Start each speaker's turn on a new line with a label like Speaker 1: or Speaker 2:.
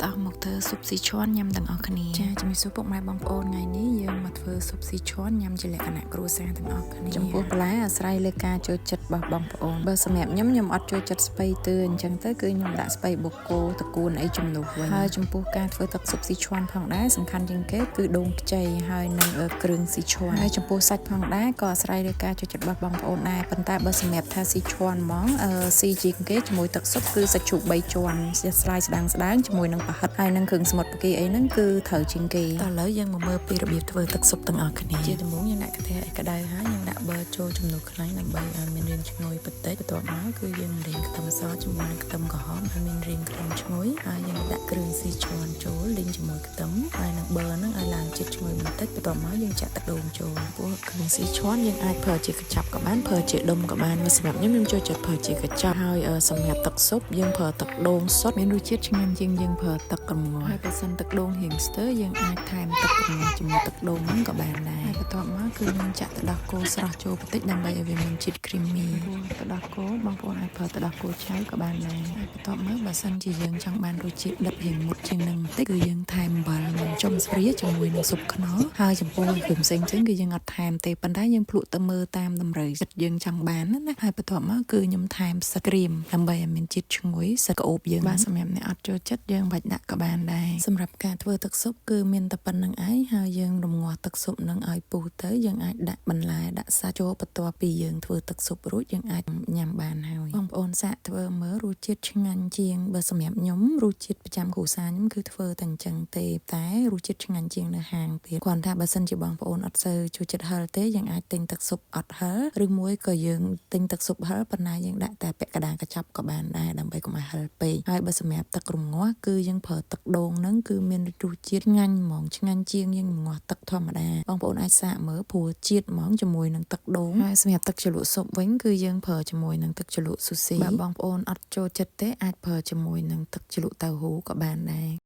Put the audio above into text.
Speaker 1: តោះមកធ្វើស៊ុបស៊ីឈាន់ញ៉ាំទាំងអស់គ្នាចាជំរាបសួរពុកម៉ែបងប្អូនថ្ងៃនេះយើងមកធ្វើស៊ុបស៊ីឈាន់ញ៉ាំជាលក្ខណៈគ្រួសារទាំងអស់គ្នាចំពោះបន្លែអាស្រ័យលើការចូលចិត្តរបស់បងប្អូនបើសម្រាប់ខ្ញុំអត់ចូលចិត្តស្ពៃទើអញ្ចឹងទៅគឺខ្ញុំដាក់ស្ពៃបុកគោតកួនអីជំនួសវិញហើយចំពោះការធ្វើទឹកស៊ុបស៊ីឈាន់ផងដែរសំខាន់ជាងគេគឺដូងខ្ចីហើយនិងគ្រឿងស៊ីឈាន់ហើយចំពោះសាច់ផងដែរក៏អាស្រ័យលើការចូលចិត្តរបស់បងប្អូនដែរប៉ុន្តែបើសម្រាប់ថាស៊ីឈាន់ហ្មងស៊ីជាងគេជាមួយទឹកស៊ុបគឺសាច់ជ្រូក3ជាន់ស្លាយស្ដាងជាមួយនឹងប្រហិតហើយនឹងគ្រឿងស្មុតបកាអីហ្នឹងគឺត្រូវជាងគេតោះឥឡូវយើងមកមើលពីរបៀបធ្វើទឹកស៊ុបទាំងអស់គ្នាជាដំបូងយើងដាក់ខ្ទះឲ្យក្តៅហើយយើងដាក់ប៊ឺចូលចំនួនខ្លាញ់ដើម្បីឲ្យមានរាងឈ្ងុយបន្តិចបន្ទាប់មកគឺយើងរៀងខ្ទឹមសជាមួយនឹងខ្ទឹមក្រហមឲ្យមានរាងក្លិនឈ្ងុយហើយយើងដាក់គ្រឿងស៊ីឈាន់ចូលលីងជាមួយខ្ទឹមហើយនឹងប៊ឺហ្នឹងឲ្យឡើងជាតិឈ្ងុយបន្តិចបន្ទាប់មកយើងចាក់ទឹកដូងចូលព្រោះគ្រឿងស៊ីឈាន់យើងអាចប្រើជាកញ្ចប់ក៏បានប្រើជាដុំក៏បានសម្រាប់ខ្ញុំចូលចិត្តប្រើជាកញ្ចប់ហើយសម្រាប់ទឹកស៊ុបយើងប្រើទឹកដូងសុទ្ធមានរសជាតិឆ្ងាញ់ជាងយើងប្រើទឹកក្រមួហើយបើសិនទឹកដូងរៀងស្ទើរយើងអាចថែមទឹកក្រមួជាមួយទឹកដូងហ្នឹងក៏បានដែរហើយបន្ទាប់មកគឺយើងចាក់ទឹកដោះគោស្រស់ចូលបន្តិចដើម្បីឲ្យវាមានជាតិ creamy ទឹកដោះគោបងប្អូនអាចប្រើទឹកដោះគោឆៅក៏បានដែរហើយបន្ទាប់មកបើសិនជាយើងចង់បានរសជាតិដិតរៀងមុតជាងនឹងបន្តិចគឺយើងថែមអំបិលនិងចុងស្ព្រាជាមួយនឹងស៊ុបខ្នុរហើយចំពោះគ្រឿងផ្សេងគឺយើងអត់ថែមទេប៉ុន្តែយើងភ្លក់ទៅមើលតាមតម្រូវចិត្តយើងចង់បានណាហើយបន្ទាប់មកគឺខ្ញុំថែមស្លឹកក្រៀមដើម្បីឲ្យមានជាតិឈ្ងុយស្លឹកក្អូបយើងបាទសម្រាប់អ្នកអត់ចូលចិត្តយើងបាច់ដាក់ក៏បានដែរសម្រាប់ការធ្វើទឹកស៊ុបគឺមានតែប៉ុណ្្នឹងឯងហើយយើងរំងាស់ទឹកស៊ុបនឹងឲ្យពុះទៅយើងអាចដាក់បន្លែដាក់សាច់ចូលបន្ទាប់ពីយើងធ្វើទឹកស៊ុបរួចយើងអាចញ៉ាំបានហើយបងប្អូនសាកធ្វើមើលរសជាតិឆ្ងាញ់ជាងបើសម្រាប់ខ្ញុំរសជាតិប្រចាំគ្រួសារខ្ញុំគឺធ្វើតែអញ្ចឹងទេតែរសជាតិឆ្ងាញ់ជាងនៅហាងទៀតគ្រាន់តែបើសិនជាបងប្អូនអត់សូវចូលចិត្តហឹរទេយើងអាចទិញទឹកស៊ុបអត់ហឹរឬមួយក៏យើងទិញទឹកស៊ុបហឹរប៉ុន្តែយើងដាក់តែពាក់កណ្ដាលកញ្ចប់ក៏បានដែរដើម្បីកុំឲ្យហឹរពេកហើយបើសម្រាប់ទឹករងាស់គឺយើងប្រើទឹកដូងហ្នឹងគឺមានរសជាតិឆ្ងាញ់ហ្មងឆ្ងាញ់ជាងយើងរងាស់ទឹកធម្មតាបងប្អូនអាចសាកមើលព្រោះជាតិហ្មងជាមួយនឹងទឹកដូងហើយសម្រាប់ទឹកជ្រលក់ស៊ុបវិញគឺយើងប្រើជាមួយនឹងទឹកជ្រលក់ស៊ូស៊ីបើបងប្អូនអត់ចូលចិត្តទេអាចប្រើជាមួយនឹងទឹកជ្រលក់តៅហ៊ូក៏បានដែរ